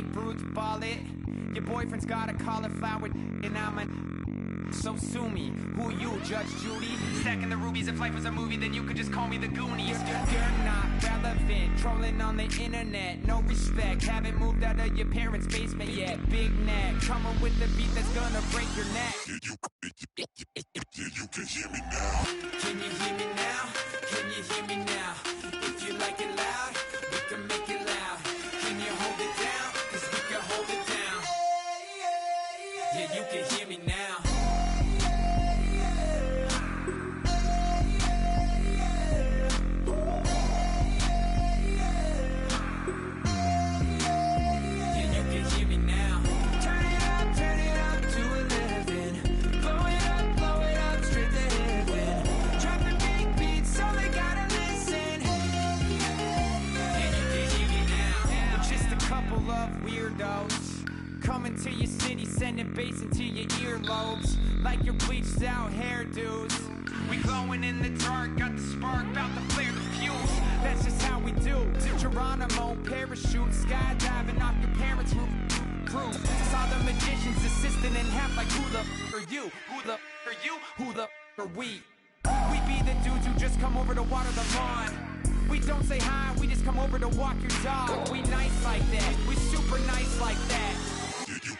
grapefruits, ball it. Your boyfriend's got a cauliflower, and I'm a... So sue me, who you, Judge Judy? Stacking the rubies, if life was a movie, then you could just call me the Goonies. You're not relevant, trolling on the internet, no respect. Haven't moved out of your parents' basement yet. Big neck, coming with the beat that's gonna break your neck. You can hear me now. Can you hear me now? Can you hear me now? If you like it loud, we can make it loud. Can you hold it down? 'Cause we can hold it down. Yeah, you can hear me now. Coming to your city, sending bass into your earlobes, like your bleached out hairdos. We glowing in the dark, got the spark, about to flare the fuse. That's just how we do. To Geronimo, parachute, skydiving off your parents' roof. Saw the magician's assistant in half, like who the are you? Who the are you? Who the are we? We be the dudes who just come over to water the lawn. We don't say hi, we just come over to walk your dog. We nice like that, we super nice like that. You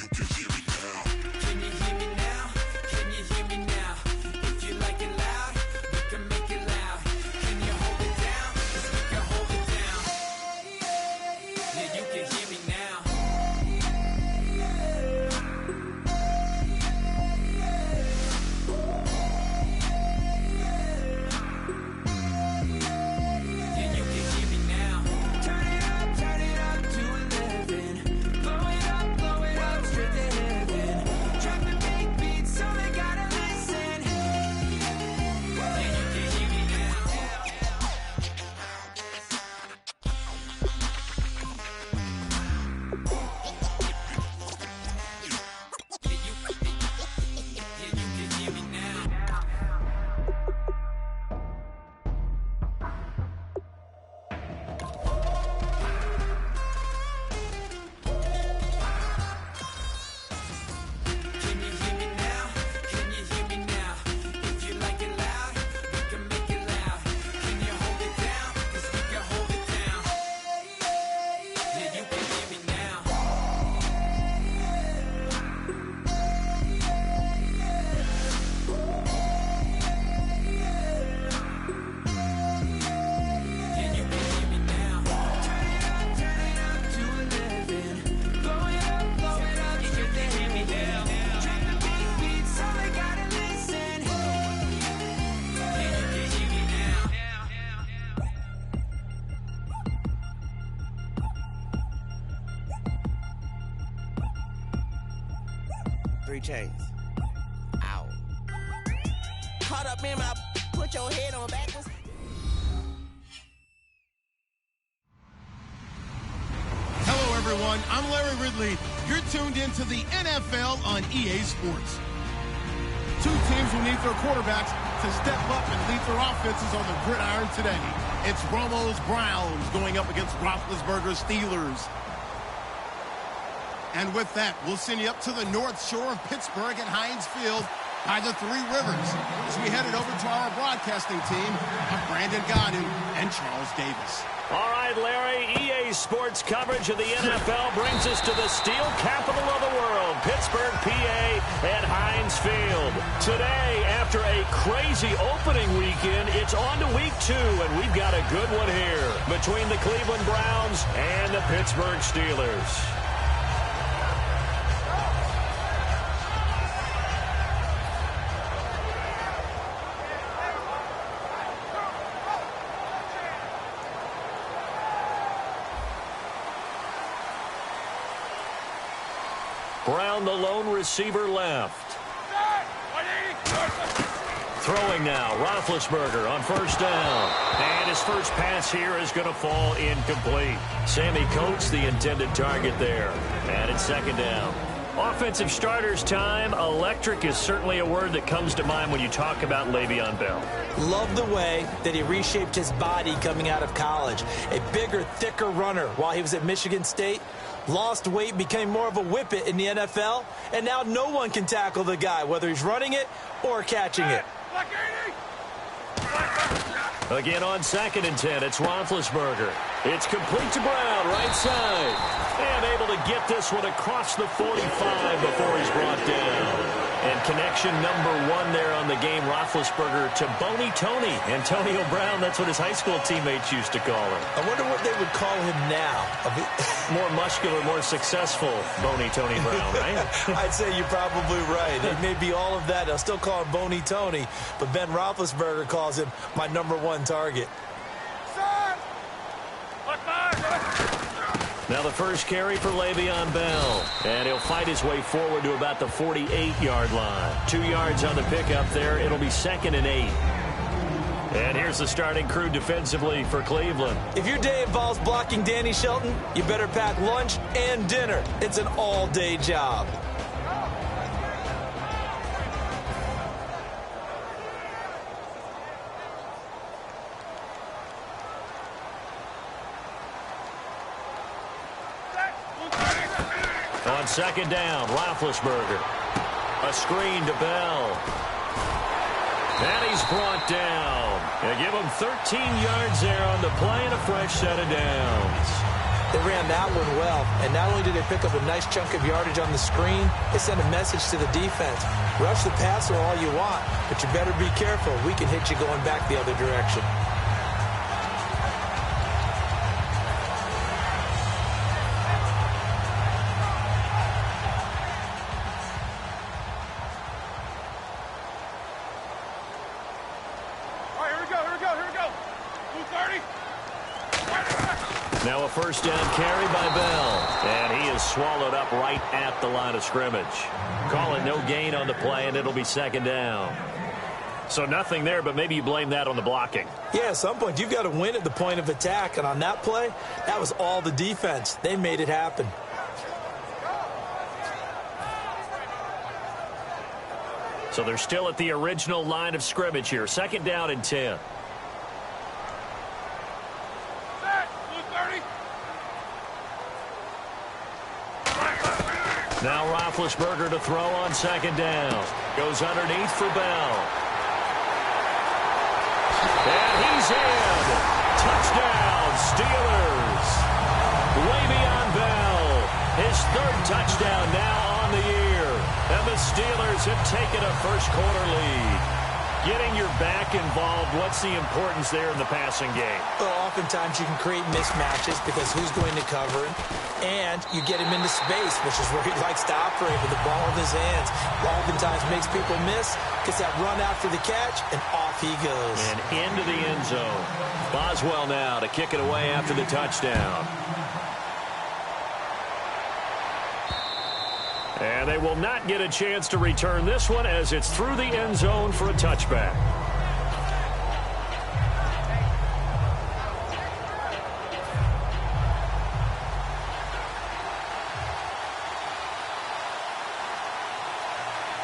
can hear me now. Can you hear me now? Can you hear me now? If you like it loud, we can make it loud. Can you hold it down? 'Cause we can hold it down. Yeah, you can hear me now. Yeah, you can hear me now. Turn it up to 11. Blow it up straight to heaven. Drop the big beats so they gotta listen. Yeah, you can hear me now. Yeah, you can hear me now. Can you hear me now? Can you hear me now? If you like it loud, we can make it loud. Can you hold it down? 'Cause we can hold it down. Yeah, you can hear me now. Yeah, you can hear me now. Turn it up to 11. Blow it up straight to heaven. Drop the big beats so they gotta listen. Yeah, you can hear me now. Three chains. Ow. Caught up in my, put your head on backwards. Hello, everyone. I'm Larry Ridley. You're tuned into the NFL on EA Sports. Two teams will need their quarterbacks to step up and lead their offenses on the gridiron today. It's Romo's Browns going up against Roethlisberger's Steelers. And with that, we'll send you up to the North Shore of Pittsburgh at Heinz Field by the Three Rivers as we headed over to our broadcasting team of Brandon Godin and Charles Davis. All right, Larry, EA Sports coverage of the NFL brings us to the steel capital of the world, Pittsburgh, PA, at Heinz Field. Today, after a crazy opening weekend, it's on to week 2, and we've got a good one here between the Cleveland Browns and the Pittsburgh Steelers. Brown, the lone receiver, left. Throwing now, Roethlisberger on first down. And his first pass here is going to fall incomplete. Sammy Coates, the intended target there. And it's second down. Offensive starters time. Electric is certainly a word that comes to mind when you talk about Le'Veon Bell. Love the way that he reshaped his body coming out of college. A bigger, thicker runner while he was at Michigan State. Lost weight, became more of a whippet in the NFL, and now no one can tackle the guy, whether he's running it or catching it. Again on 2nd and 10, it's Roethlisberger. It's complete to Brown, right side. And able to get this one across the 45 before he's brought down. And connection number 1 there on the game, Roethlisberger to Boney Tony. Antonio Brown, that's what his high school teammates used to call him. I wonder what they would call him now. More muscular, more successful Boney Tony Brown, right? I'd say you're probably right. It may be all of that. They'll still call him Boney Tony, but Ben Roethlisberger calls him my number 1 target. Now the first carry for Le'Veon Bell. And he'll fight his way forward to about the 48-yard line. 2 yards on the pickup there. It'll be 2nd and 8. And here's the starting crew defensively for Cleveland. If your day involves blocking Danny Shelton, you better pack lunch and dinner. It's an all-day job. On 2nd down, Roethlisberger. A screen to Bell. And he's brought down. They give him 13 yards there on the play and a fresh set of downs. They ran that one well, and not only did they pick up a nice chunk of yardage on the screen, they sent a message to the defense. Rush the passer all you want, but you better be careful. We can hit you going back the other direction. Now a first down carry by Bell. And he is swallowed up right at the line of scrimmage. Call it no gain on the play, and it'll be 2nd down. So nothing there, but maybe you blame that on the blocking. Yeah, at some point, you've got to win at the point of attack. And on that play, that was all the defense. They made it happen. So they're still at the original line of scrimmage here. 2nd down and 10. Now Roethlisberger to throw on 2nd down. Goes underneath for Bell. And he's in. Touchdown, Steelers. Le'Veon Bell, his 3rd touchdown now on the year. And the Steelers have taken a first-quarter lead. Getting your back involved, what's the importance there in the passing game? Well, oftentimes you can create mismatches because who's going to cover him, and you get him into space, which is where he likes to operate with the ball in his hands. Oftentimes makes people miss, gets that run after the catch, and off he goes. And into the end zone. Boswell now to kick it away after the touchdown. And they will not get a chance to return this one as it's through the end zone for a touchback.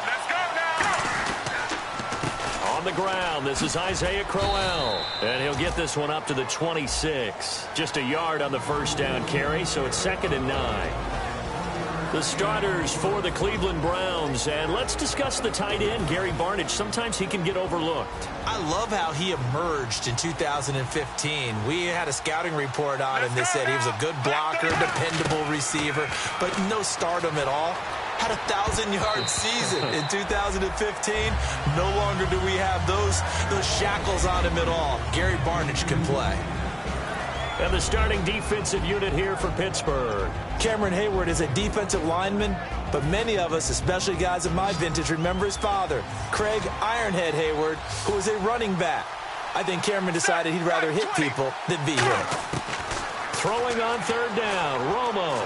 Let's go now. On the ground, this is Isaiah Crowell. And he'll get this one up to the 26. Just a yard on the first down carry, so it's 2nd and 9. The starters for the Cleveland Browns. And let's discuss the tight end, Gary Barnidge. Sometimes he can get overlooked. I love how he emerged in 2015. We had a scouting report on him that said he was a good blocker, dependable receiver, but no stardom at all. Had a 1,000-yard season in 2015. No longer do we have those shackles on him at all. Gary Barnidge can play. And the starting defensive unit here for Pittsburgh. Cameron Hayward is a defensive lineman, but many of us, especially guys of my vintage, remember his father, Craig Ironhead Hayward, who was a running back. I think Cameron decided he'd rather hit people than be hit. Throwing on 3rd down, Romo.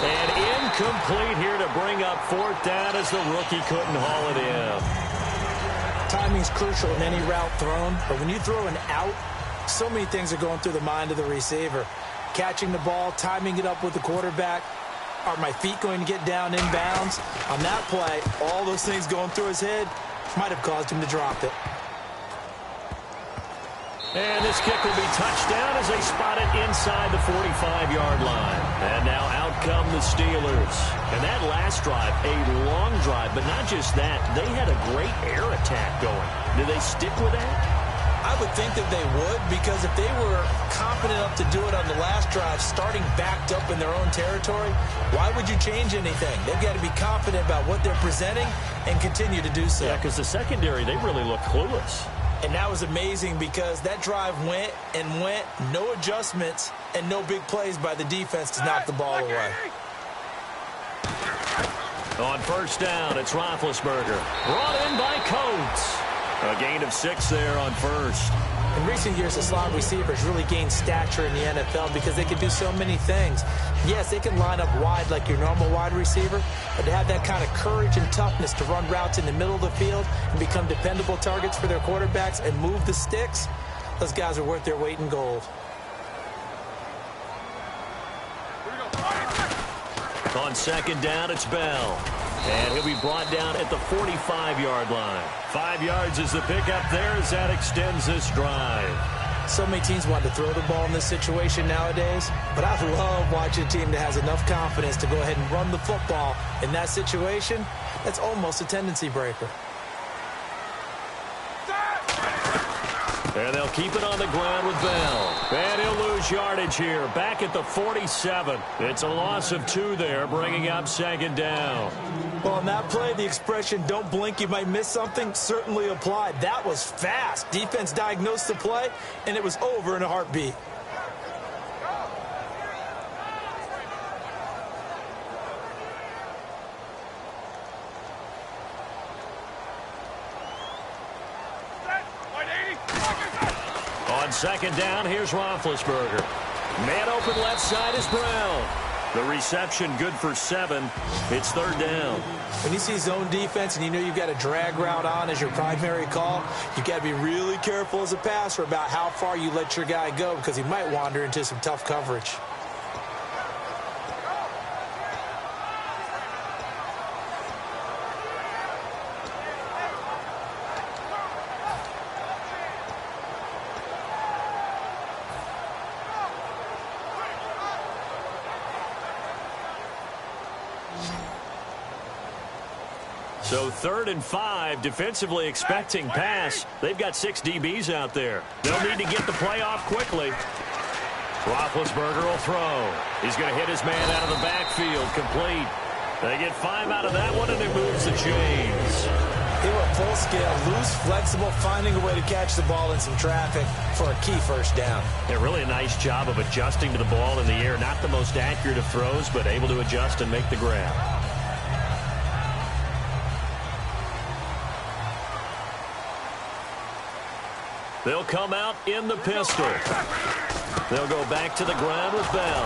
And incomplete here to bring up 4th down as the rookie couldn't haul it in. Timing's crucial in any route thrown, but when you throw an out, so many things are going through the mind of the receiver. Catching the ball, timing it up with the quarterback. Are my feet going to get down inbounds? On that play, all those things going through his head might have caused him to drop it. And this kick will be touched down as they spot it inside the 45-yard line. And now out come the Steelers. And that last drive, a long drive, but not just that. They had a great air attack going. Do they stick with that? I would think that they would, because if they were confident enough to do it on the last drive, starting backed up in their own territory, why would you change anything? They've got to be confident about what they're presenting and continue to do so. Yeah, because the secondary, they really look clueless. And that was amazing because that drive went and went, no adjustments, and no big plays by the defense to knock the ball away. On first down, it's Roethlisberger. Brought in by Coates. A gain of 6 there on first. In recent years, the slot receivers really gained stature in the NFL because they can do so many things. Yes, they can line up wide like your normal wide receiver, but to have that kind of courage and toughness to run routes in the middle of the field and become dependable targets for their quarterbacks and move the sticks, those guys are worth their weight in gold. On second down, it's Bell. And he'll be brought down at the 45-yard line. 5 yards is the pickup there as that extends this drive. So many teams want to throw the ball in this situation nowadays, but I love watching a team that has enough confidence to go ahead and run the football in that situation. That's almost a tendency breaker. And they'll keep it on the ground with Bell. And he'll lose yardage here. Back at the 47. It's a loss of 2 there, bringing up second down. Well, on that play, the expression, don't blink, you might miss something, certainly applied. That was fast. Defense diagnosed the play, and it was over in a heartbeat. On second down, here's Roethlisberger. Man open left side is Brown. The reception good for 7. It's third down. When you see zone defense and you know you've got a drag route on as your primary call, you've got to be really careful as a passer about how far you let your guy go because he might wander into some tough coverage. So 3rd and 5, defensively expecting pass. They've got 6 DBs out there. They'll need to get the play off quickly. Roethlisberger will throw. He's going to hit his man out of the backfield, complete. They get 5 out of that one, and it moves the chains. They were full scale, loose, flexible, finding a way to catch the ball in some traffic for a key first down. Yeah, really a nice job of adjusting to the ball in the air. Not the most accurate of throws, but able to adjust and make the grab. They'll come out in the pistol. They'll go back to the ground with Bell.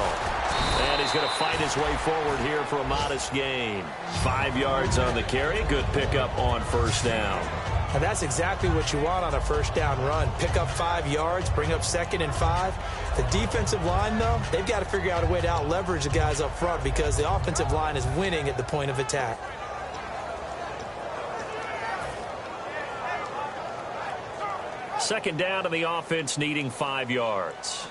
And he's going to fight his way forward here for a modest gain. 5 yards on the carry. Good pickup on first down. And that's exactly what you want on a first down run. Pick up 5 yards, bring up 2nd and 5. The defensive line, though, they've got to figure out a way to out-leverage the guys up front because the offensive line is winning at the point of attack. Second down to the offense, needing 5 yards.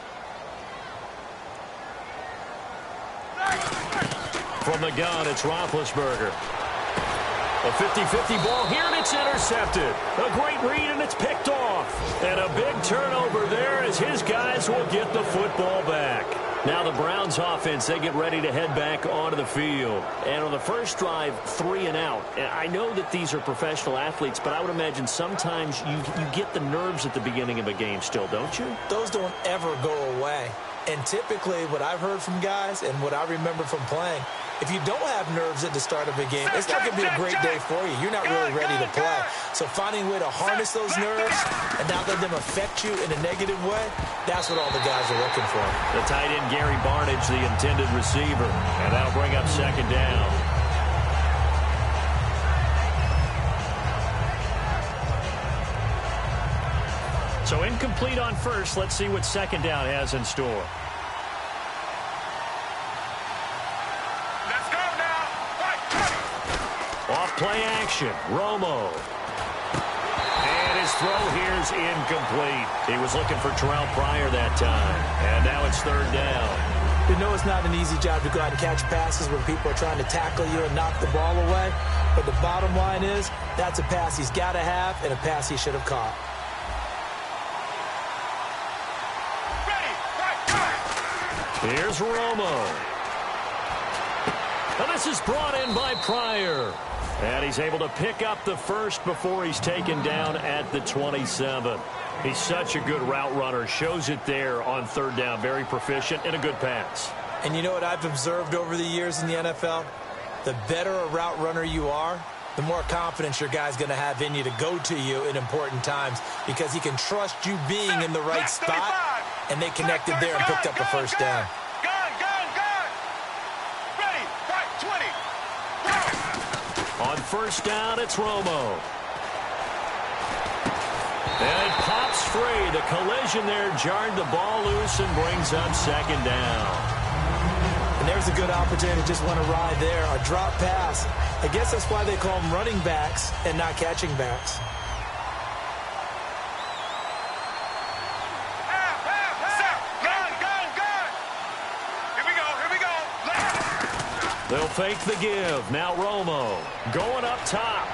From the gun, it's Roethlisberger. A 50-50 ball here, and it's intercepted. A great read, and it's picked off. And a big turnover there as his guys will get the football back. Now the Browns offense, they get ready to head back onto the field. And on the first drive, 3 and out. And I know that these are professional athletes, but I would imagine sometimes you get the nerves at the beginning of a game still, don't you? Those don't ever go away. And typically what I've heard from guys and what I remember from playing, if you don't have nerves at the start of a game, it's not going to be a great day for you. You're not really ready to play. So finding a way to harness those nerves and not let them affect you in a negative way, that's what all the guys are looking for. The tight end, Gary Barnidge, the intended receiver. And that'll bring up second down. So incomplete on first. Let's see what second down has in store. action. Romo. And his throw here is incomplete. He was looking for Terrell Pryor that time. And now it's third down. You know it's not an easy job to go out and catch passes when people are trying to tackle you and knock the ball away. But the bottom line is that's a pass he's got to have and a pass he should have caught. Here's Romo. And this is brought in by Pryor. And he's able to pick up the first before he's taken down at the 27. He's such a good route runner. Shows it there on third down. Very proficient and a good pass. And you know what I've observed over the years in the NFL? The better a route runner you are, the more confidence your guy's going to have in you to go to you in important times because he can trust you being in the right spot, and they connected there and picked up a first down. On first down, it's Romo. And it pops free. The collision there jarred the ball loose and brings up second down. And there's a good opportunity to just want to ride there. A drop pass. I guess that's why they call them running backs and not catching backs. They'll fake the give. Now Romo going up top.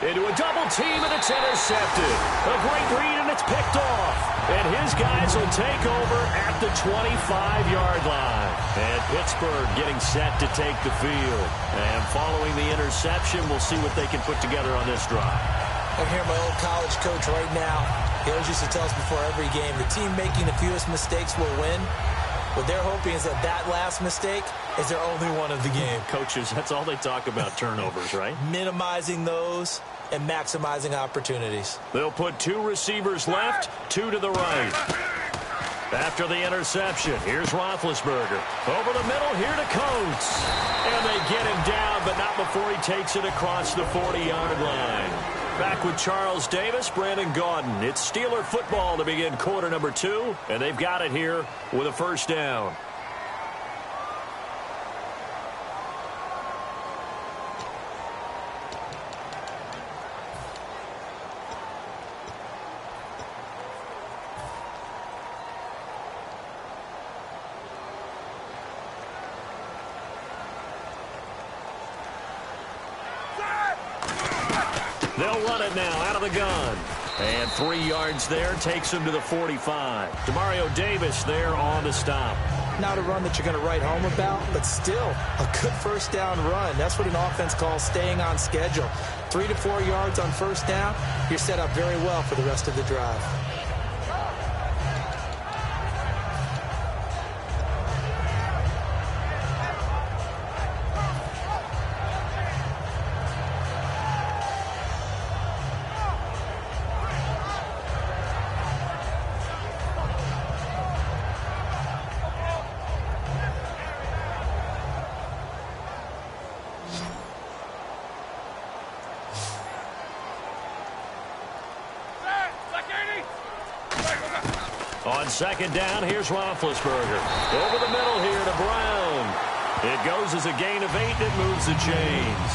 Into a double team, and it's intercepted. A great read, and it's picked off. And his guys will take over at the 25-yard line. And Pittsburgh getting set to take the field. And following the interception, we'll see what they can put together on this drive. I'm hearing my old college coach right now. He always used to tell us before every game, the team making the fewest mistakes will win. What they're hoping is that that last mistake is their only one of the game. Coaches, that's all they talk about, turnovers, right? Minimizing those and maximizing opportunities. They'll put two receivers left, two to the right. After the interception, here's Roethlisberger. Over the middle, here to Coates. And they get him down, but not before he takes it across the 40-yard line. Back with Charles Davis, Brandon Gaudin. It's Steeler football to begin quarter number 2, and they've got it here with a first down. They'll run it now out of the gun. And 3 yards there takes him to the 45. Demario Davis there on the stop. Not a run that you're going to write home about, but still a good first down run. That's what an offense calls staying on schedule. 3 to 4 yards on first down, you're set up very well for the rest of the drive. On second down, here's Roethlisberger. Over the middle here to Brown. It goes as a gain of 8, and it moves the chains.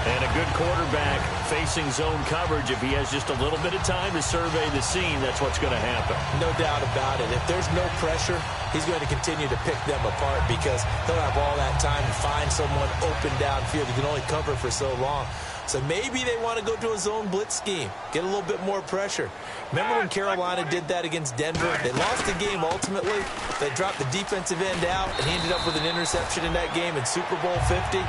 And a good quarterback facing zone coverage. If he has just a little bit of time to survey the scene, that's what's going to happen. No doubt about it. If there's no pressure, he's going to continue to pick them apart because he'll have all that time to find someone open downfield. He can only cover for so long. So maybe they want to go to a zone blitz scheme, get a little bit more pressure. Remember when Carolina did that against Denver? They lost the game ultimately. They dropped the defensive end out, and he ended up with an interception in that game in Super Bowl 50.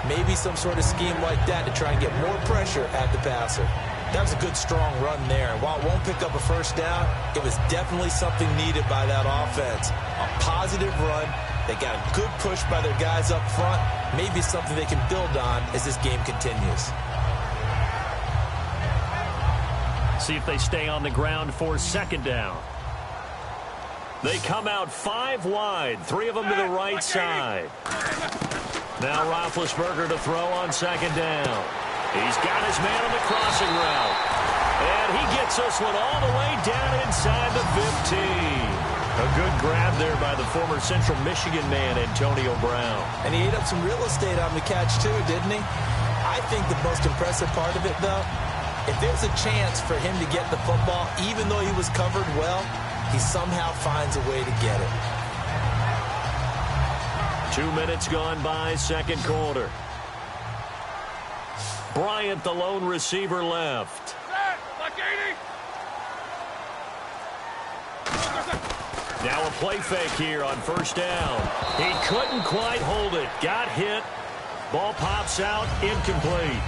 Maybe some sort of scheme like that to try and get more pressure at the passer. That was a good, strong run there. And while it won't pick up a first down, it was definitely something needed by that offense. A positive run. They got a good push by their guys up front. Maybe something they can build on as this game continues. See if they stay on the ground for second down. They come out 5 wide, 3 of them to the right side. Now Roethlisberger to throw on second down. He's got his man on the crossing route. And he gets this one all the way down inside the 15. A good grab there by the former Central Michigan man, Antonio Brown. And he ate up some real estate on the catch, too, didn't he? I think the most impressive part of it, though, if there's a chance for him to get the football, even though he was covered well, he somehow finds a way to get it. 2 minutes gone by, second quarter. Bryant, the lone receiver, left. Now a play fake here on first down. He couldn't quite hold it. Got hit. Ball pops out. Incomplete.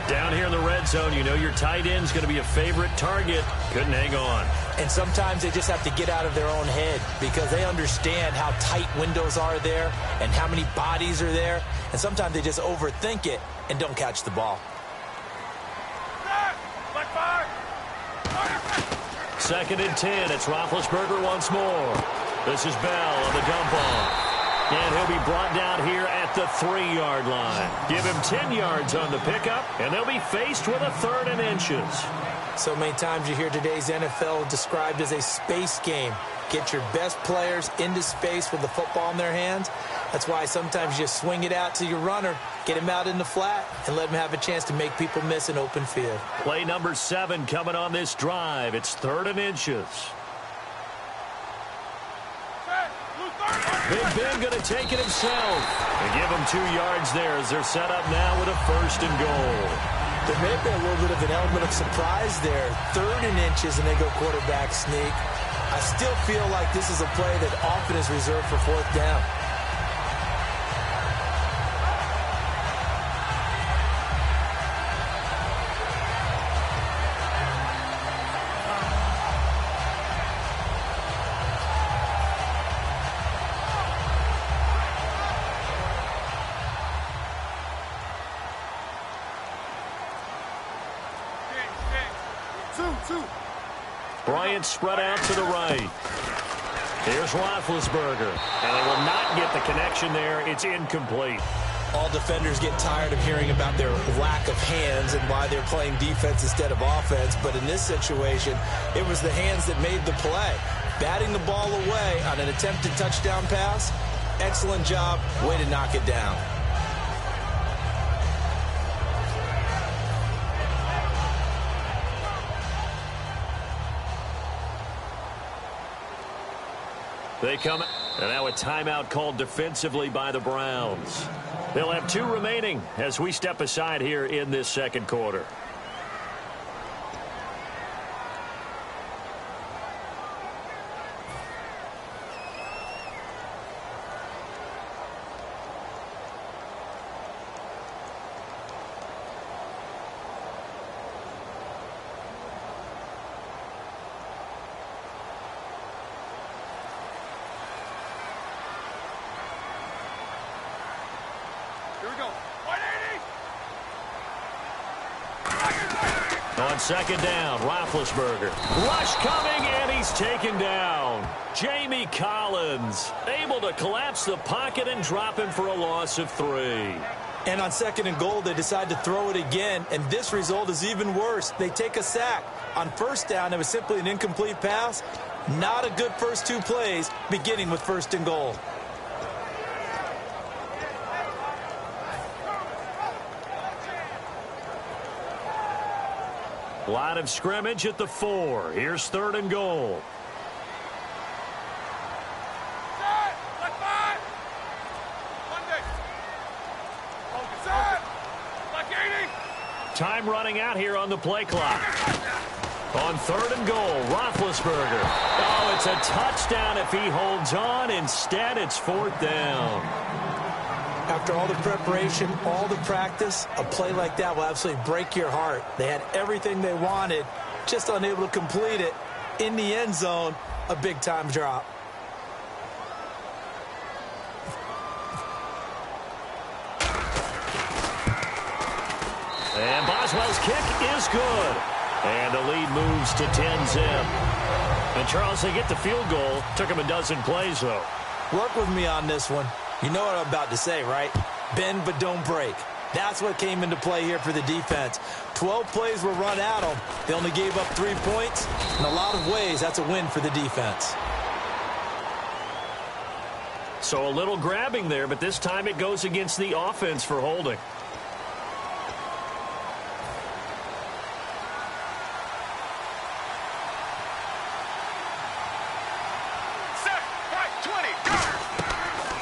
Down here in the red zone, you know your tight end's going to be a favorite target. Couldn't hang on. And sometimes they just have to get out of their own head because they understand how tight windows are there and how many bodies are there. And sometimes they just overthink it and don't catch the ball. Second and 10. It's Roethlisberger once more. This is Bell on the dump off. And he'll be brought down here at the 3-yard line. Give him 10 yards on the pickup, and they'll be faced with a 3rd and inches. So many times you hear today's NFL described as a space game. Get your best players into space with the football in their hands. That's why sometimes you swing it out to your runner, get him out in the flat, and let him have a chance to make people miss an open field. Play number 7 coming on this drive. It's 3rd and inches. Big Ben going to take it himself. They give him 2 yards there as they're set up now with a 1st and goal. There may be a little bit of an element of surprise there. 3rd and inches, and they go quarterback sneak. I still feel like this is a play that often is reserved for 4th down. Bryant spread out to the right. Here's Roethlisberger. And they will not get the connection there. It's incomplete. All defenders get tired of hearing about their lack of hands and why they're playing defense instead of offense. But in this situation, it was the hands that made the play. Batting the ball away on an attempted touchdown pass. Excellent job. Way to knock it down. They come, and now a timeout called defensively by the Browns. They'll have 2 remaining as we step aside here in this second quarter. On second down, Roethlisberger. Rush coming, and he's taken down. Jamie Collins able to collapse the pocket and drop him for a loss of 3. And on second and goal, they decide to throw it again, and this result is even worse. They take a sack. On first down, it was simply an incomplete pass. Not a good first 2 plays, beginning with 1st and goal. Line of scrimmage at the 4. Here's 3rd and goal. Time running out here on the play clock. On 3rd and goal, Roethlisberger. Oh, it's a touchdown if he holds on. Instead, it's 4th down. After all the preparation, all the practice, a play like that will absolutely break your heart. They had everything they wanted, just unable to complete it. In the end zone, a big-time drop. And Boswell's kick is good. And the lead moves to 10-zip. And Charles, they get the field goal. Took him a dozen plays, though. Work with me on this one. You know what I'm about to say, right? Bend but don't break. That's what came into play here for the defense. 12 plays were run at them. They only gave up 3 points. In a lot of ways, that's a win for the defense. So a little grabbing there, but this time it goes against the offense for holding.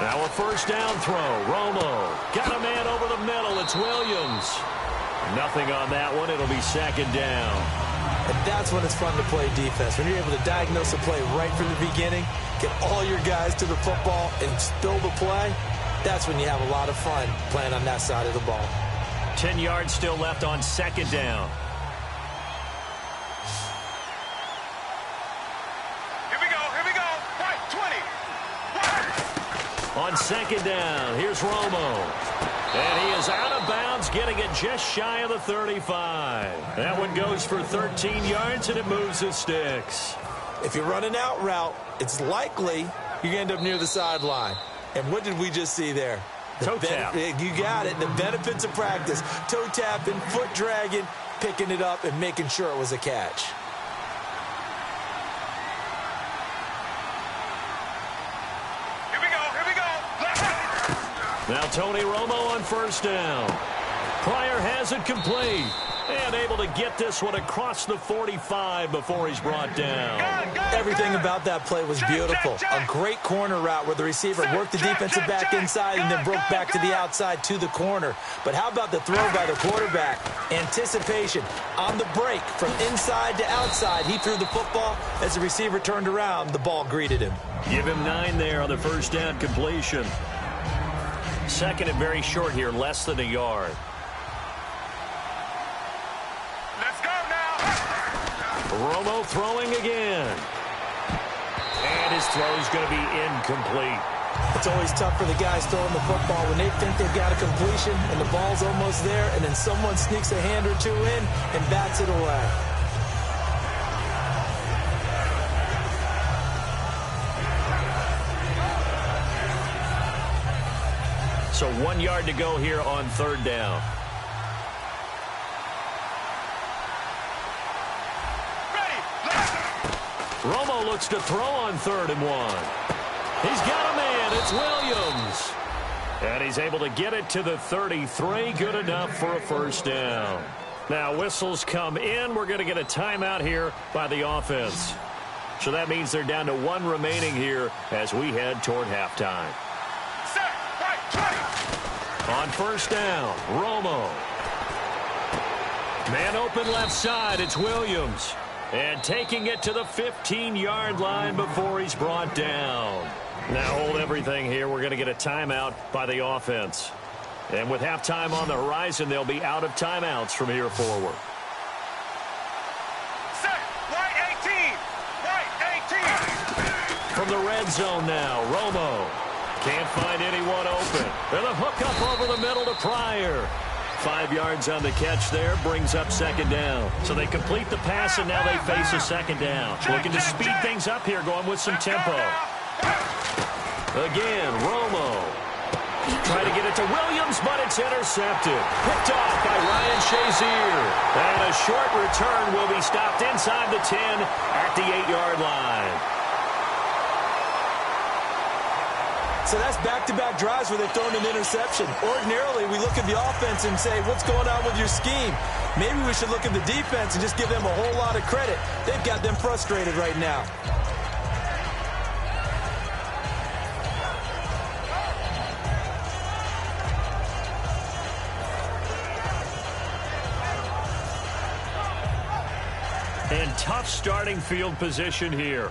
Now a first down throw. Romo got a man over the middle. It's Williams. Nothing on that one. It'll be second down. And that's when it's fun to play defense. When you're able to diagnose a play right from the beginning, get all your guys to the football, and spill the play, that's when you have a lot of fun playing on that side of the ball. 10 yards still left on second down. Here we go. Right, 20. On second down, here's Romo. And he is out of bounds, getting it just shy of the 35. That one goes for 13 yards, and it moves the sticks. If you're running out route, it's likely you're going to end up near the sideline. And what did we just see there? Toe tap. You got it. The benefits of practice. Toe tapping, foot dragging, picking it up, and making sure it was a catch. Now Tony Romo on first down. Pryor has it complete. And able to get this one across the 45 before he's brought down. Everything about that play was beautiful. A great corner route where the receiver worked the defensive back inside and then broke back to the outside to the corner. But how about the throw by the quarterback? Anticipation on the break from inside to outside. He threw the football. As the receiver turned around, the ball greeted him. Give him 9 there on the first down completion. Second and very short here, less than a yard. Let's go now. Romo throwing again. And his throw's going to be incomplete. It's always tough for the guys throwing the football when they think they've got a completion and the ball's almost there, and then someone sneaks a hand or two in and bats it away. So 1 yard to go here on third down. Romo looks to throw on 3rd and 1. He's got a man. It's Williams. And he's able to get it to the 33. Good enough for a first down. Now whistles come in. We're going to get a timeout here by the offense. So that means they're down to 1 remaining here as we head toward halftime. On first down, Romo. Man open left side, it's Williams. And taking it to the 15-yard line before he's brought down. Now hold everything here. We're going to get a timeout by the offense. And with halftime on the horizon, they'll be out of timeouts from here forward. Set, right 18. From the red zone now, Romo. Can't find anyone open. And a hook up over the middle to Pryor. 5 yards on the catch there, brings up second down. So they complete the pass, and now they face a second down. Looking to speed things up here, going with some tempo. Again, Romo. Trying to get it to Williams, but it's intercepted. Picked off by Ryan Shazier. And a short return will be stopped inside the 10 at the 8-yard line. So that's back-to-back drives where they've thrown an interception. Ordinarily, we look at the offense and say, what's going on with your scheme? Maybe we should look at the defense and just give them a whole lot of credit. They've got them frustrated right now. And tough starting field position here.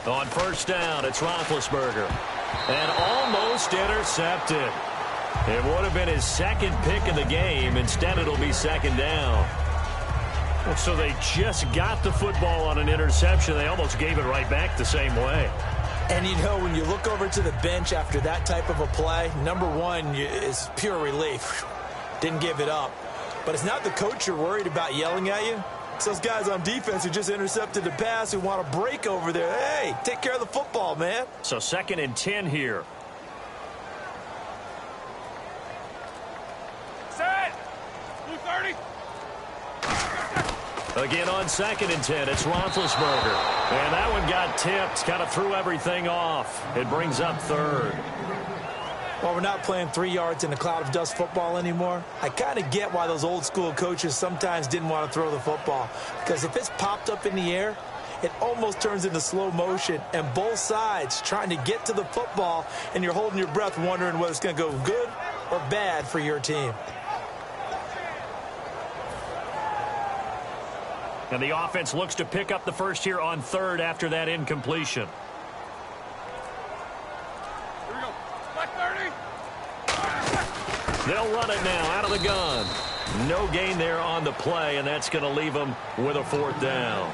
On first down, it's Roethlisberger. And almost intercepted. It would have been his second pick of the game. Instead, it'll be second down. So they just got the football on an interception. They almost gave it right back the same way. And, you know, when you look over to the bench after that type of a play, number one is pure relief. Didn't give it up. But it's not the coach you're worried about yelling at you. It's those guys on defense who just intercepted the pass who want to break over there. Hey, take care of the football, man. So 2nd and 10 here. Set. Blue 30. Again on 2nd and 10, it's Roethlisberger. And that one got tipped, kind of threw everything off. It brings up 3rd. While we're not playing 3 yards in a cloud of dust football anymore, I kind of get why those old school coaches sometimes didn't want to throw the football. Because if it's popped up in the air, it almost turns into slow motion, and both sides trying to get to the football, and you're holding your breath wondering whether it's going to go good or bad for your team. And the offense looks to pick up the first here on third after that incompletion. Here we go. Black 30. They'll run it now out of the gun. No gain there on the play, and that's going to leave them with a 4th down.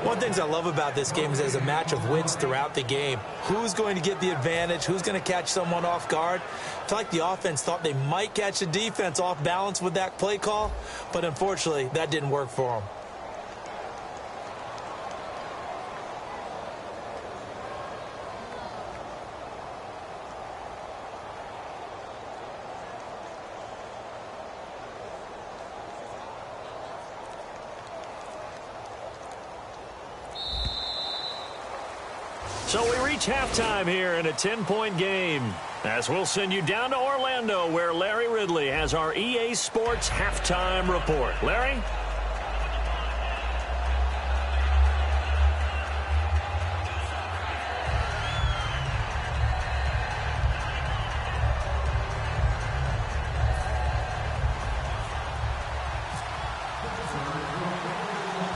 One of the things I love about this game is there's a match of wits throughout the game. Who's going to get the advantage? Who's going to catch someone off guard? I feel like the offense thought they might catch the defense off balance with that play call, but unfortunately, that didn't work for them. So we reach halftime here in a 10-point game, as we'll send you down to Orlando, where Larry Ridley has our EA Sports halftime report. Larry?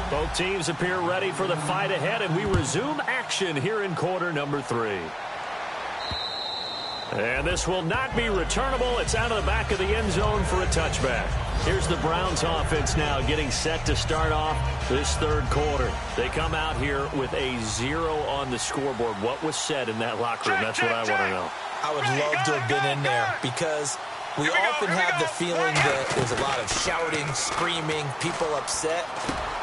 Both teams appear ready for the fight ahead, and we resume action here in quarter number 3. And this will not be returnable. It's out of the back of the end zone for a touchback. Here's the Browns offense now getting set to start off this third quarter. They come out here with a 0 on the scoreboard. What was said in that locker room? That's what I want to know. I would love to have been in there because we often have the feeling that there's a lot of shouting, screaming, people upset.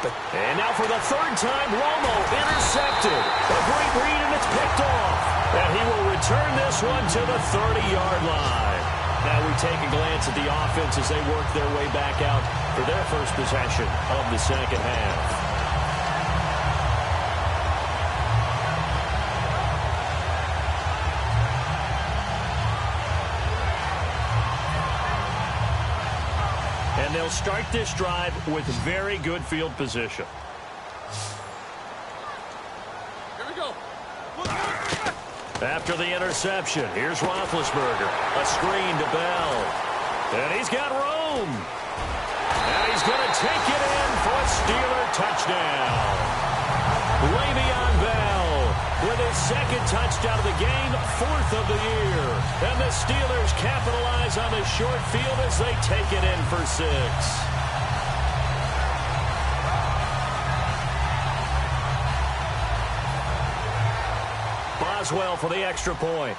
And now for the 3rd time, Romo intercepted. A great read, and it's picked off. And he will return this one to the 30-yard line. Now we take a glance at the offense as they work their way back out for their first possession of the second half. And they'll start this drive with very good field position. Here we go. After the interception, here's Roethlisberger. A screen to Bell. And he's got room. And he's going to take it in for a Steeler touchdown. Le'Veon Bell with his 2nd touchdown of the game, 4th of the year. And the Steelers capitalize on the short field as they take it in for 6. Boswell for the extra point.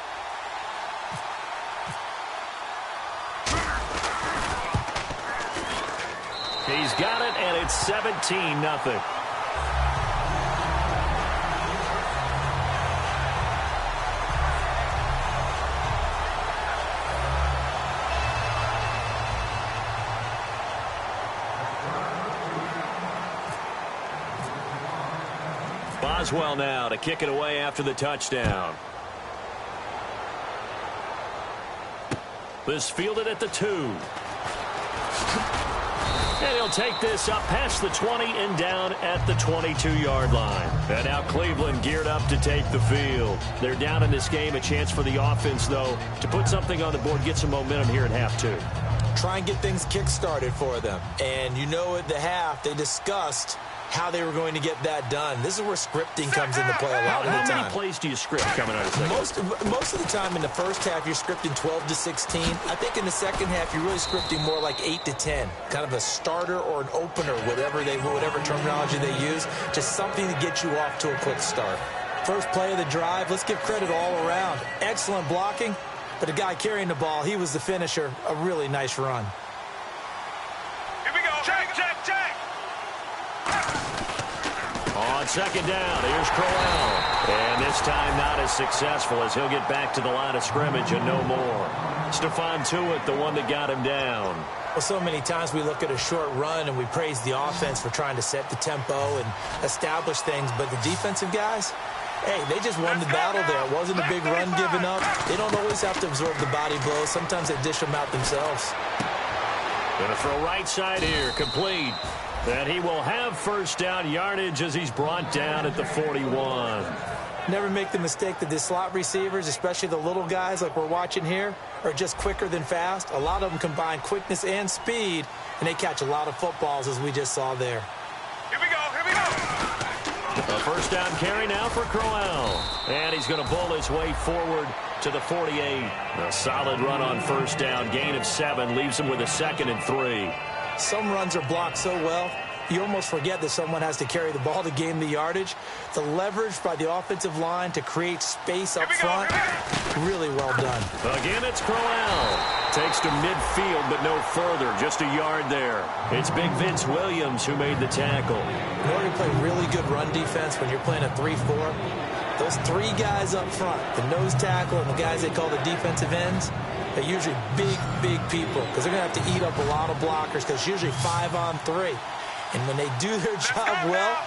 He's got it, and it's 17-0. Boswell now to kick it away after the touchdown. This fielded at the 2. And he'll take this up past the 20 and down at the 22-yard line. And now Cleveland geared up to take the field. They're down in this game. A chance for the offense, though, to put something on the board, get some momentum here at half 2. Try and get things kick-started for them. And you know at the half, they discussed how they were going to get that done. This is where scripting comes into play a lot of the time. How many plays do you script coming out of second? Most of the time in the first half, you're scripting 12 to 16. I think in the second half, you're really scripting more like 8 to 10. Kind of a starter or an opener, whatever terminology they use. Just something to get you off to a quick start. First play of the drive, let's give credit all around. Excellent blocking, but the guy carrying the ball, he was the finisher. A really nice run. Here we go. Check. On second down, here's Crowell. And this time not as successful as he'll get back to the line of scrimmage and no more. Stephon Tuitt, the one that got him down. Well, so many times we look at a short run and we praise the offense for trying to set the tempo and establish things, but the defensive guys, Hey, they just won the battle there. It wasn't a big run given up. They don't always have to absorb the body blows. Sometimes they dish them out themselves. Gonna throw right side here, complete. And he will have first down yardage as he's brought down at the 41. Never make the mistake that the slot receivers, especially the little guys like we're watching here, are just quicker than fast. A lot of them combine quickness and speed, and they catch a lot of footballs as we just saw there. Here we go, here we go. A first down carry now for Crowell. And he's going to bull his way forward to the 48. A solid run on first down. Gain of 7 leaves him with a 2nd and 3. Some runs are blocked so well, you almost forget that someone has to carry the ball to gain the yardage. The leverage by the offensive line to create space up front, really well done. Again, it's Crowell. Takes to midfield, but no further. Just a yard there. It's Big Vince Williams who made the tackle. In order to play really good run defense when you're playing a 3-4, those 3 guys up front, the nose tackle and the guys they call the defensive ends, they're usually big people because they're going to have to eat up a lot of blockers because it's usually 5-on-3. And when they do their job well,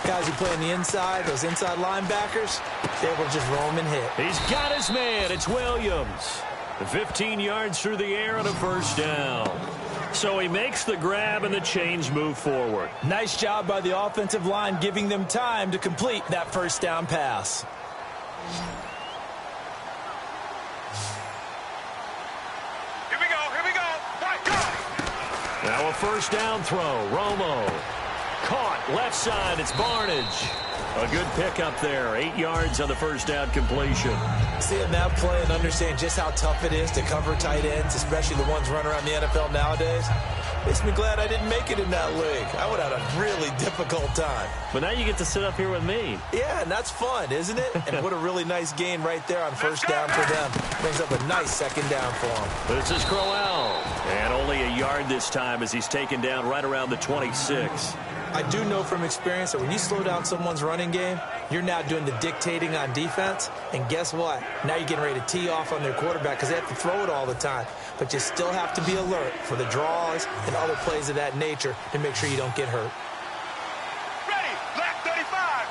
guys who play on the inside, those inside linebackers, they're able to just roam and hit. He's got his man. It's Williams. 15 yards through the air and a first down. So he makes the grab and the chains move forward. Nice job by the offensive line giving them time to complete that first down pass. Now a first down throw. Romo. Caught left side. It's Barnage. A good pickup there. 8 yards on the first down completion. Seeing that play and understand just how tough it is to cover tight ends, especially the ones running around the NFL nowadays, makes me glad I didn't make it in that league. I would have had a really difficult time. But now you get to sit up here with me. Yeah, and that's fun, isn't it? And what a really nice gain right there on first down for them. Brings up a nice second down for them. This is Crowell. And only a yard this time as he's taken down right around the 26. I do know from experience that when you slow down someone's running game, you're now doing the dictating on defense. And guess what? Now you're getting ready to tee off on their quarterback because they have to throw it all the time. But you still have to be alert for the draws and other plays of that nature to make sure you don't get hurt. Ready, black 35.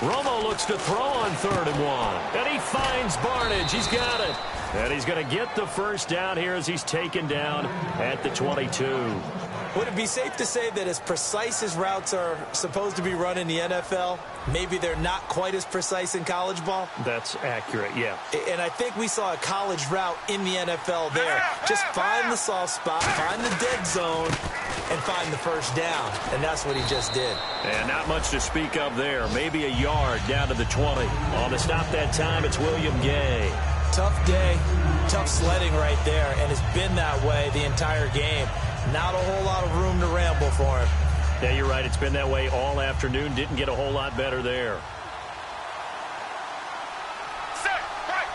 Romo looks to throw on 3rd and 1. And he finds Barnage. He's got it. And he's going to get the first down here as he's taken down at the 22. Would it be safe to say that as precise as routes are supposed to be run in the NFL, maybe they're not quite as precise in college ball? That's accurate, yeah. And I think we saw a college route in the NFL there. Just find the soft spot, find the dead zone, and find the first down. And that's what he just did. And not much to speak of there. Maybe a yard down to the 20. On the stop that time, it's William Gay. Tough day, tough sledding right there, and it's been that way the entire game. Not a whole lot of room to ramble for him. Yeah, you're right. It's been that way all afternoon. Didn't get a whole lot better there. Set, right,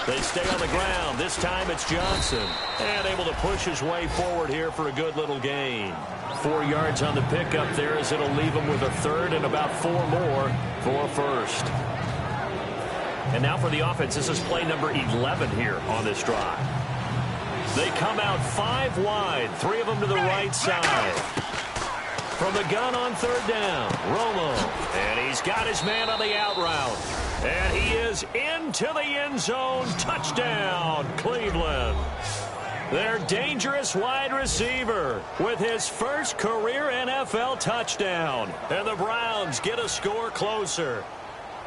20. They stay on the ground. This time it's Johnson. And able to push his way forward here for a good little gain. 4 yards on the pickup there as it'll leave him with a 3rd and about 4 more for a first. And now for the offense, this is play number 11 here on this drive. They come out 5 wide, 3 of them to the right side. From the gun on 3rd down, Romo. And he's got his man on the out route. And he is into the end zone. Touchdown, Cleveland. Their dangerous wide receiver with his first career NFL touchdown. And the Browns get a score closer.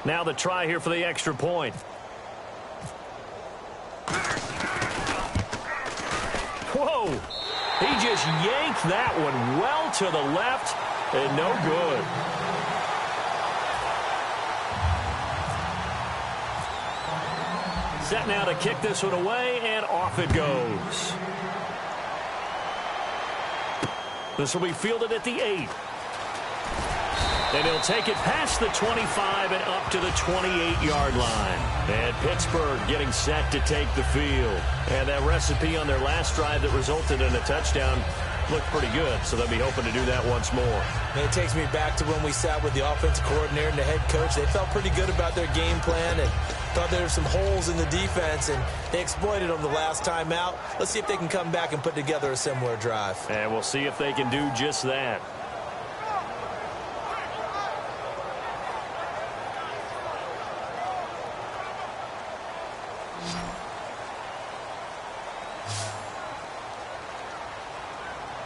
Now the try here for the extra point. Whoa! He just yanked that one well to the left and no good. Set now to kick this one away, and off it goes. This will be fielded at the 8. And he'll take it past the 25 and up to the 28-yard line. And Pittsburgh getting set to take the field. And that recipe on their last drive that resulted in a touchdown looked pretty good, so they'll be hoping to do that once more. And it takes me back to when we sat with the offensive coordinator and the head coach. They felt pretty good about their game plan and thought there were some holes in the defense, and they exploited them the last time out. Let's see if they can come back and put together a similar drive. And we'll see if they can do just that.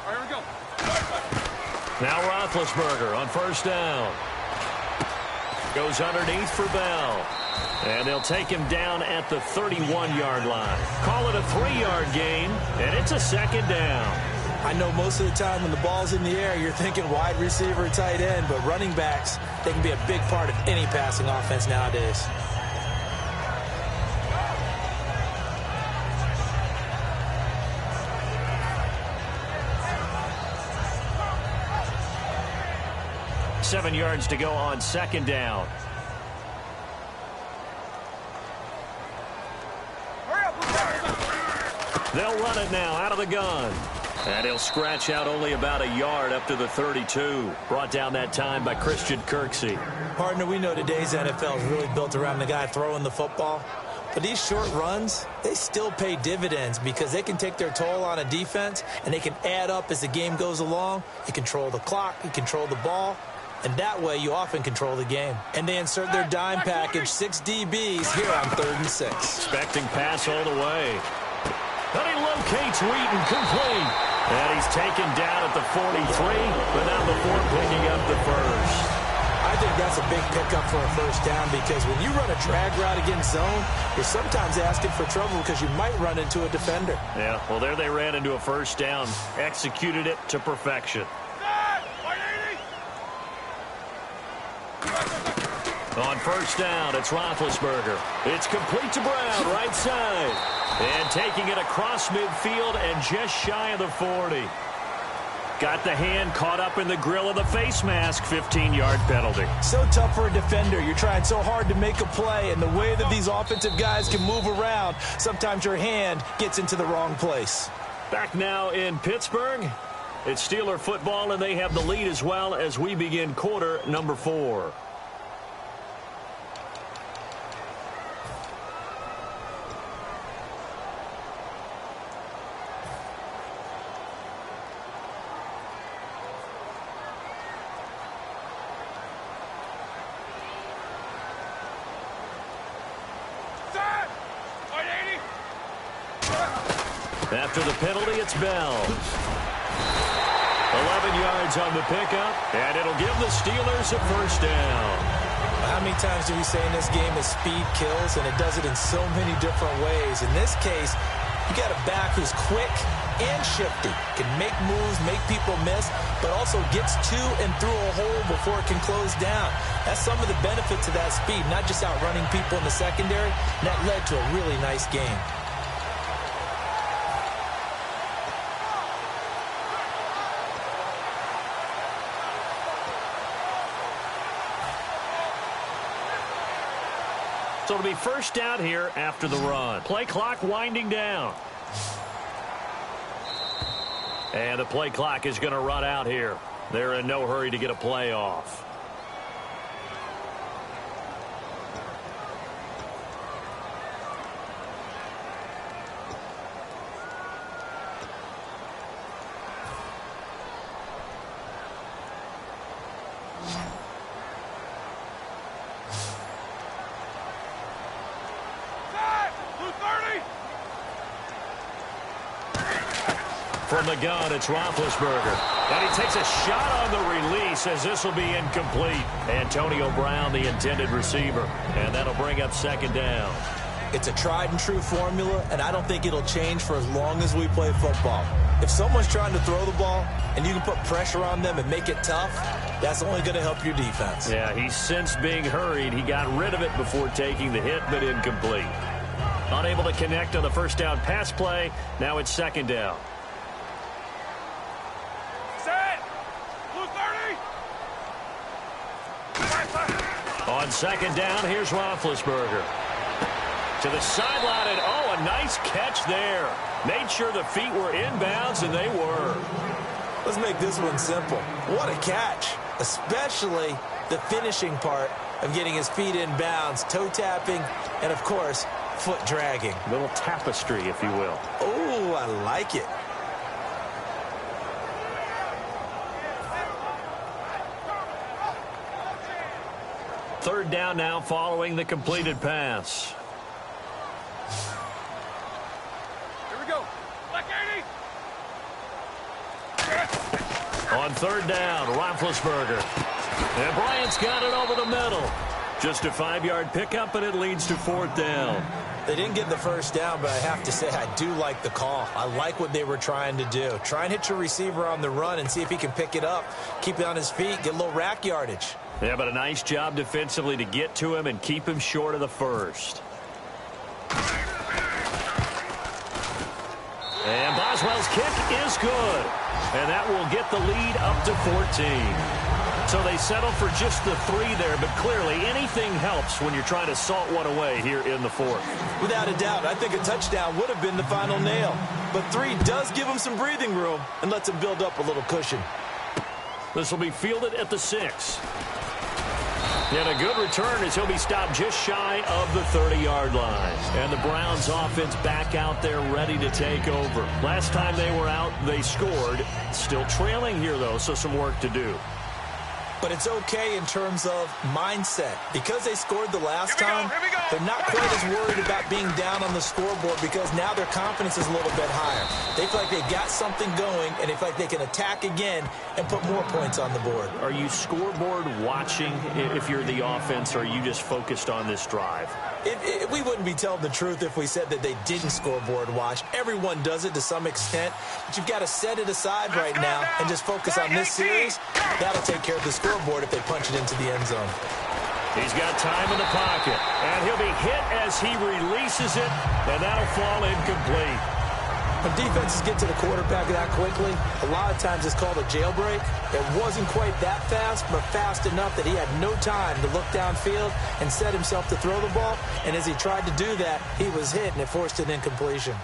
All right, here we go. Now Roethlisberger on first down. Goes underneath for Bell. And they'll take him down at the 31-yard line. Call it a 3-yard gain, and it's a second down. I know most of the time when the ball's in the air, you're thinking wide receiver, tight end, but running backs, they can be a big part of any passing offense nowadays. Seven yards to go on second down. They'll run it now out of the gun. And he'll scratch out only about a yard up to the 32. Brought down that time by Christian Kirksey. Partner, we know today's NFL is really built around the guy throwing the football. But these short runs, they still pay dividends because they can take their toll on a defense and they can add up as the game goes along. You control the clock, you control the ball, and that way you often control the game. And they insert their dime package, 6 DBs here on 3rd and 6. Expecting pass all the way. And he locates Wheaton complete. And he's taken down at the 43, but not before picking up the first. I think that's a big pickup for a first down because when you run a drag route against zone, you're sometimes asking for trouble because you might run into a defender. Yeah, well, there they ran into a first down. Executed it to perfection. On first down, it's Roethlisberger. It's complete to Brown, right side. And taking it across midfield and just shy of the 40. Got the hand caught up in the grill of the face mask. 15-yard penalty. So tough for a defender. You're trying so hard to make a play, and the way that these offensive guys can move around, sometimes your hand gets into the wrong place. Back now in Pittsburgh. It's Steeler football, and they have the lead as well as we begin quarter number 4. After the penalty, it's Bell. 11 yards on the pickup, and it'll give the Steelers a first down. How many times do we say in this game that speed kills, and it does it in so many different ways? In this case, you got a back who's quick and shifty, can make moves, make people miss, but also gets to and through a hole before it can close down. That's some of the benefits of that speed, not just outrunning people in the secondary, and that led to a really nice game. So it'll be first down here after the run. Play clock winding down. And the play clock is going to run out here. They're in no hurry to get a play off. From the gun, it's Roethlisberger. And he takes a shot on the release as this will be incomplete. Antonio Brown, the intended receiver. And that'll bring up second down. It's a tried and true formula, and I don't think it'll change for as long as we play football. If someone's trying to throw the ball and you can put pressure on them and make it tough, that's only going to help your defense. Yeah, he's since being hurried. He got rid of it before taking the hit, but incomplete. Unable to connect on the first down pass play. Now it's second down. On second down, here's Roethlisberger. To the sideline, and oh, a nice catch there. Made sure the feet were inbounds, and they were. Let's make this one simple. What a catch, especially the finishing part of getting his feet inbounds, toe tapping, and, of course, foot dragging. Little tapestry, if you will. Oh, I like it. Third down now following the completed pass. Here we go. Black 80. On third down, Roethlisberger. And Bryant's got it over the middle. Just a 5-yard pickup, and it leads to fourth down. They didn't get the first down, but I have to say I do like the call. I like what they were trying to do. Try and hit your receiver on the run and see if he can pick it up, keep it on his feet, get a little rack yardage. Yeah, but a nice job defensively to get to him and keep him short of the first. And Boswell's kick is good. And that will get the lead up to 14. So they settle for just the 3 there, but clearly anything helps when you're trying to salt one away here in the fourth. Without a doubt, I think a touchdown would have been the final nail. But 3 does give him some breathing room and lets him build up a little cushion. This will be fielded at the 6. And a good return as he'll be stopped just shy of the 30-yard line. And the Browns offense back out there ready to take over. Last time they were out, they scored. Still trailing here, though, so some work to do. But it's okay in terms of mindset. Because they scored the last time, they're not quite as worried about being down on the scoreboard because now their confidence is a little bit higher. They feel like they've got something going, and they feel like they can attack again and put more points on the board. Are you scoreboard watching if you're the offense, or are you just focused on this drive? We wouldn't be telling the truth if we said that they didn't scoreboard watch. Everyone does it to some extent, but you've got to set it aside right now and just focus on this series. That'll take care of the scoreboard if they punch it into the end zone. He's got time in the pocket, and he'll be hit as he releases it, and that'll fall incomplete. When defenses get to the quarterback that quickly, a lot of times it's called a jailbreak. It wasn't quite that fast, but fast enough that he had no time to look downfield and set himself to throw the ball. And as he tried to do that, he was hit, and it forced an incompletion.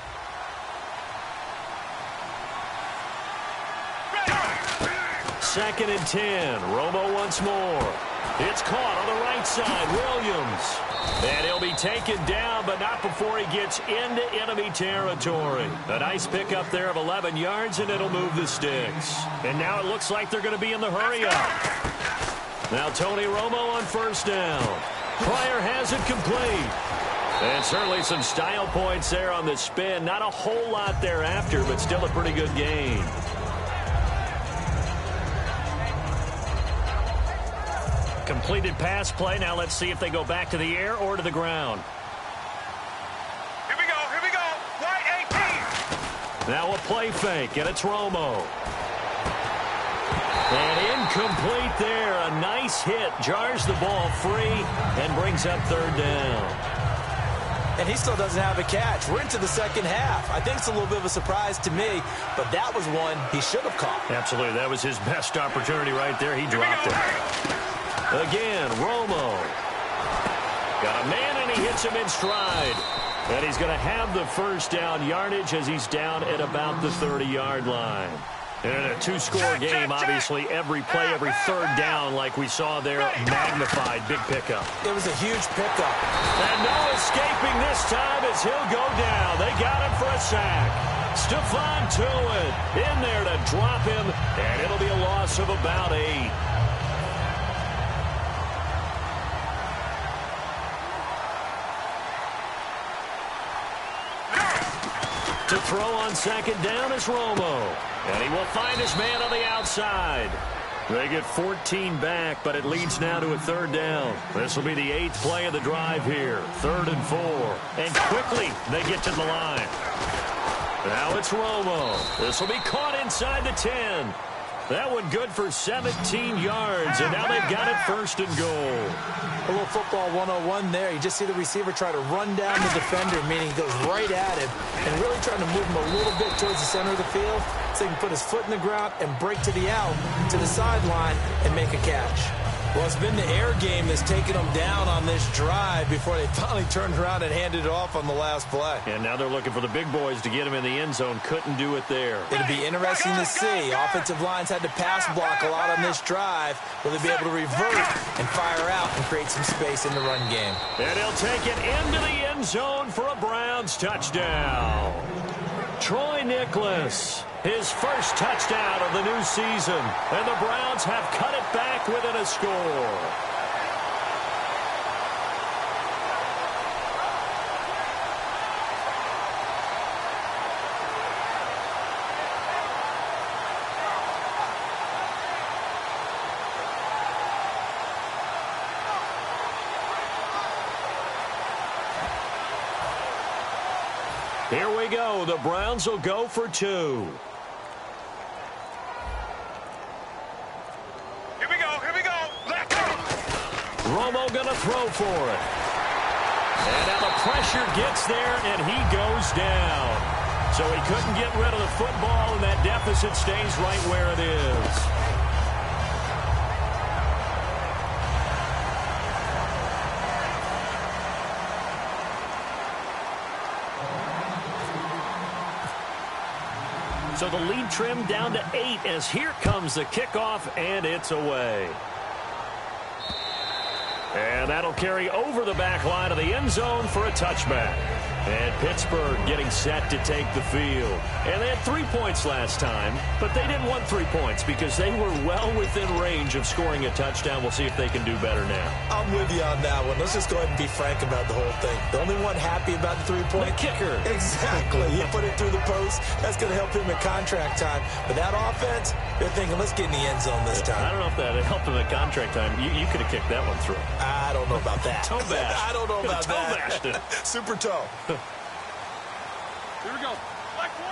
Second and 10. Romo once more. It's caught on the right side. Williams. And he'll be taken down, but not before he gets into enemy territory. A nice pickup there of 11 yards, and it'll move the sticks. And now it looks like they're going to be in the hurry-up. Now Tony Romo on first down. Pryor has it complete. And certainly some style points there on the spin. Not a whole lot thereafter, but still a pretty good gain. Completed pass play. Now let's see if they go back to the air or to the ground. Here we go, white 18. Now a play fake, and it's Romo. And incomplete there. A nice hit. Jars the ball free and brings up third down. And he still doesn't have a catch. We're into the second half. I think it's a little bit of a surprise to me, but that was one he should have caught. Absolutely. That was his best opportunity right there. He dropped it. Again, Romo. Got a man, and he hits him in stride. And he's going to have the first down yardage as he's down at about the 30-yard line. And in a two-score game, obviously, every play, every third down, like we saw there, magnified. Big pickup. It was a huge pickup. And no escaping this time as he'll go down. They got him for a sack. Stephon Tuitt in there to drop him, and it'll be a loss of about 8. To throw on second down is Romo. And he will find his man on the outside. They get 14 back, but it leads now to a third down. This will be the 8th play of the drive here. 3rd and 4. And quickly they get to the line. Now it's Romo. This will be caught inside the 10. That one good for 17 yards, and now they've got it 1st and goal. A little football 101 there. You just see the receiver try to run down the defender, meaning he goes right at him, and really trying to move him a little bit towards the center of the field so he can put his foot in the ground and break to the out, to the sideline, and make a catch. Well, it's been the air game that's taken them down on this drive before they finally turned around and handed it off on the last play. And now they're looking for the big boys to get him in the end zone. Couldn't do it there. It'll be interesting to see. Offensive lines had to pass block a lot on this drive. Will they be able to revert and fire out and create some space in the run game? And he'll take it into the end zone for a Browns touchdown. Troy Nicholas, his first touchdown of the new season. And the Browns have cut it back within a score. Here we go. The Browns will go for 2. Here we go. Here we go. Let's go. Romo going to throw for it. And now the pressure gets there, and he goes down. So he couldn't get rid of the football, and that deficit stays right where it is. So the lead trimmed down to 8 as here comes the kickoff, and it's away. And that'll carry over the back line of the end zone for a touchback. And Pittsburgh getting set to take the field. And they had 3 points last time, but they didn't want 3 points because they were well within range of scoring a touchdown. We'll see if they can do better now. I'm with you on that one. Let's just go ahead and be frank about the whole thing. The only one happy about the 3-point. The kicker. Exactly. He put it through the post. That's going to help him at contract time. But that offense, they're thinking, let's get in the end zone this time. I don't know if that helped him at contract time. You could have kicked that one through. I don't know about that. Toe bash. I don't know about toe that. bashed it. Super toe. Here we go. Like 20.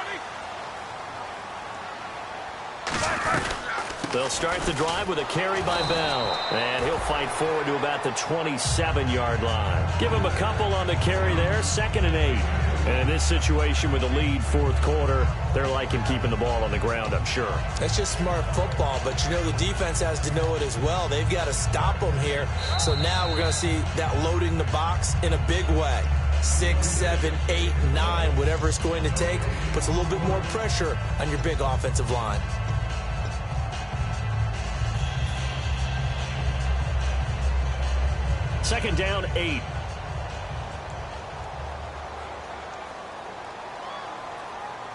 They'll start the drive with a carry by Bell. And he'll fight forward to about the 27-yard line. Give him a couple on the carry there. 2nd and 8. And in this situation with the lead 4th quarter, they're liking keeping the ball on the ground, I'm sure. That's just smart football, but you know the defense has to know it as well. They've got to stop them here. So now we're going to see that loading the box in a big way. 6, 7, 8, 9, whatever it's going to take, puts a little bit more pressure on your big offensive line. Second down, 8.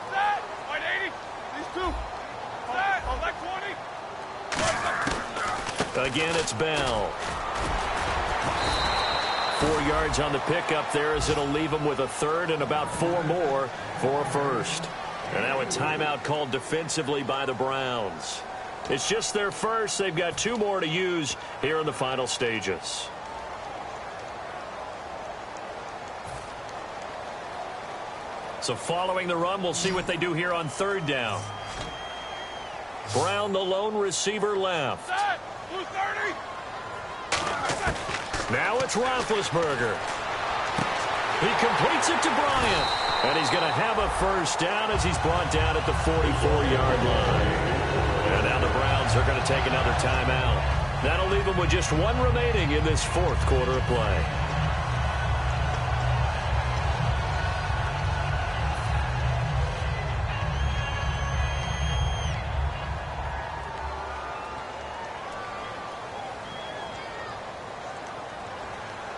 Set. White 80. These 2. Set. Like 20. Again, it's Bell. 4 yards on the pickup there as it'll leave them with a 3rd and about 4 more for a 1st. And now a timeout called defensively by the Browns. It's just their 1st. They've got 2 more to use here in the final stages. So following the run, we'll see what they do here on 3rd down. Brown, the lone receiver, left. Set. Blue 30. Now it's Roethlisberger. He completes it to Bryant. And he's going to have a 1st down as he's brought down at the 44-yard line. And now the Browns are going to take another timeout. That'll leave them with just 1 remaining in this 4th quarter of play.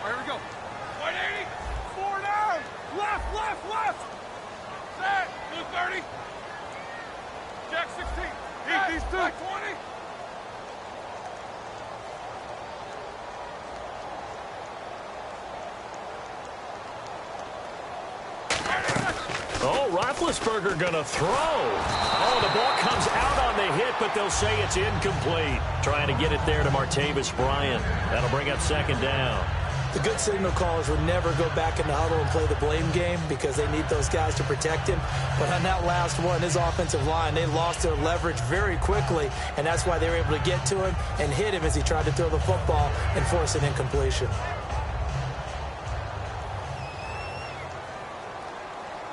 Here we go. 180. 4 down. Left. Set. Blue 30. Jack 16. Heat these 2. Like 20. Oh, Roethlisberger going to throw. Oh, the ball comes out on the hit, but they'll say it's incomplete. Trying to get it there to Martavis Bryant. That'll bring up 2nd down. The good signal callers would never go back in the huddle and play the blame game because they need those guys to protect him. But on that last one, his offensive line, they lost their leverage very quickly, and that's why they were able to get to him and hit him as he tried to throw the football and force an incompletion.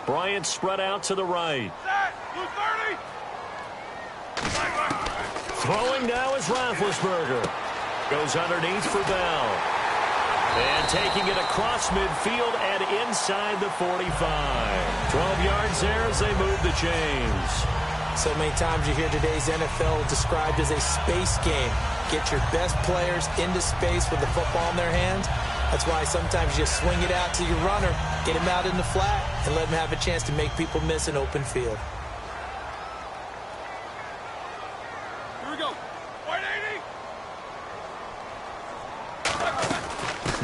Bryant spread out to the right. Set. Blue 30. Throwing now is Roethlisberger. Goes underneath for Bell. And taking it across midfield and inside the 45. 12 yards there as they move the chains. So many times you hear today's NFL described as a space game. Get your best players into space with the football in their hands. That's why sometimes you swing it out to your runner, get him out in the flat, and let him have a chance to make people miss an open field. Here we go. 180.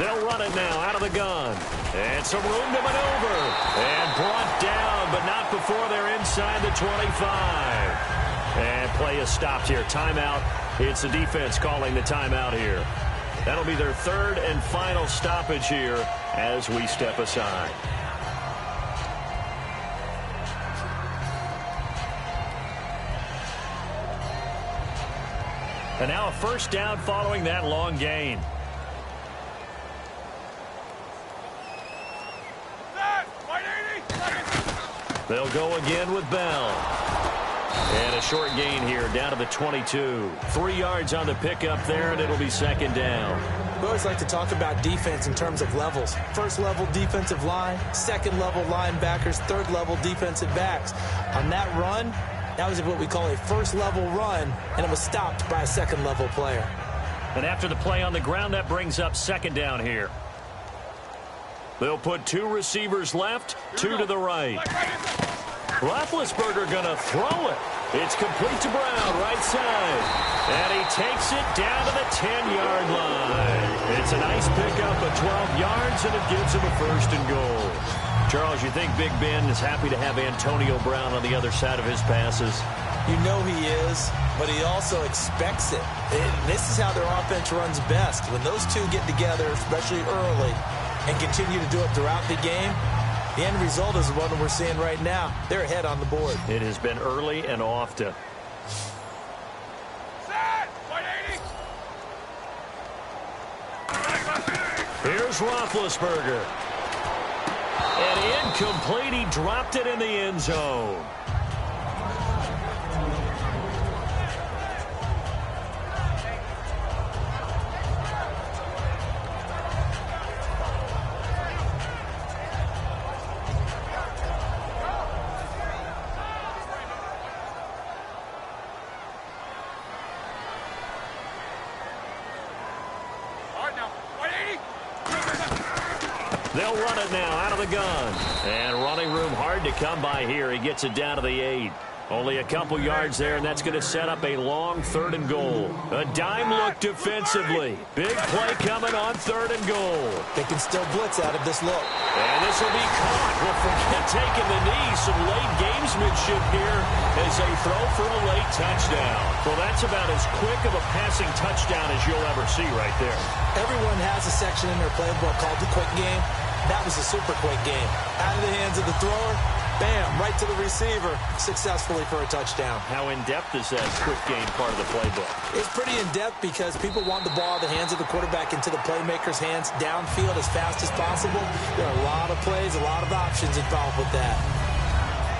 They'll run it now out of the gun. And some room to maneuver. And brought down, but not before they're inside the 25. And play is stopped here. Timeout. It's the defense calling the timeout here. That'll be their 3rd and final stoppage here as we step aside. And now a first down following that long gain. They'll go again with Bell. And a short gain here down to the 22. 3 yards on the pickup there, and it'll be second down. We always like to talk about defense in terms of levels. First level defensive line, second level linebackers, third level defensive backs. On that run, that was what we call a first level run, and it was stopped by a second level player. And after the play on the ground, that brings up second down here. They'll put 2 receivers left, 2 to the right. Roethlisberger going to throw it. It's complete to Brown, right side. And he takes it down to the 10-yard line. It's a nice pickup of 12 yards, and it gives him a first and goal. Charles, you think Big Ben is happy to have Antonio Brown on the other side of his passes? You know he is, but he also expects it. This is how their offense runs best. When those two get together, especially early, and continue to do it throughout the game, the end result is the one that we're seeing right now. They're ahead on the board. It has been early and often. Here's Roethlisberger. And incomplete. He dropped it in the end zone. They'll run it now out of the gun. And running room hard to come by here. He gets it down to the 8. Only a couple yards there, and that's going to set up a long 3rd and goal. A dime look defensively. Big play coming on 3rd and goal. They can still blitz out of this look. And this will be caught. Well, forget taking the knee. Some late gamesmanship here as they throw for a late touchdown. Well, that's about as quick of a passing touchdown as you'll ever see right there. Everyone has a section in their playbook called the quick game. That was a super quick game. Out of the hands of the thrower, bam, right to the receiver, successfully for a touchdown. How in-depth is that quick game part of the playbook? It's pretty in-depth because people want the ball out of the hands of the quarterback into the playmaker's hands downfield as fast as possible. There are a lot of plays, a lot of options involved with that.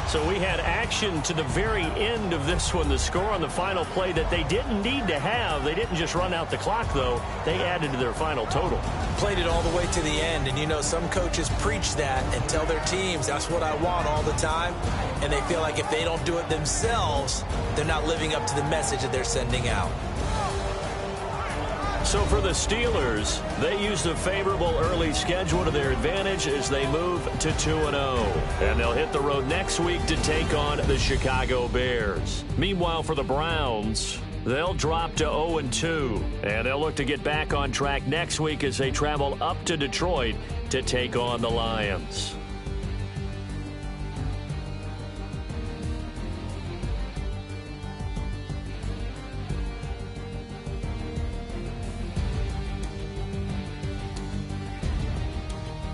So we had action to the very end of this one. The score on the final play that they didn't need to have. They didn't just run out the clock, though. They added to their final total. Played it all the way to the end. And, you know, some coaches preach that and tell their teams, that's what I want all the time. And they feel like if they don't do it themselves, they're not living up to the message that they're sending out. So for the Steelers, they used a favorable early schedule to their advantage as they move to 2-0. And they'll hit the road next week to take on the Chicago Bears. Meanwhile, for the Browns, they'll drop to 0-2. And they'll look to get back on track next week as they travel up to Detroit to take on the Lions.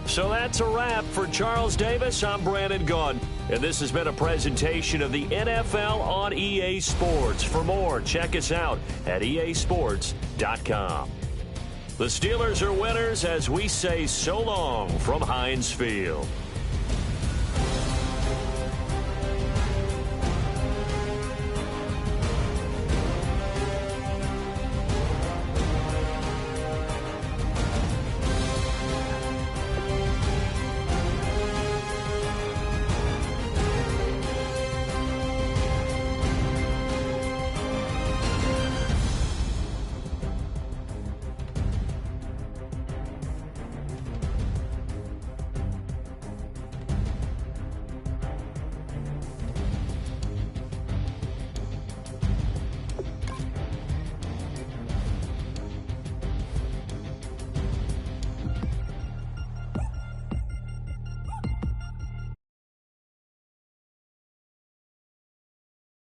So that's a wrap. For Charles Davis, I'm Brandon Gunn. And this has been a presentation of the NFL on EA Sports. For more, check us out at easports.com. The Steelers are winners as we say so long from Heinz Field.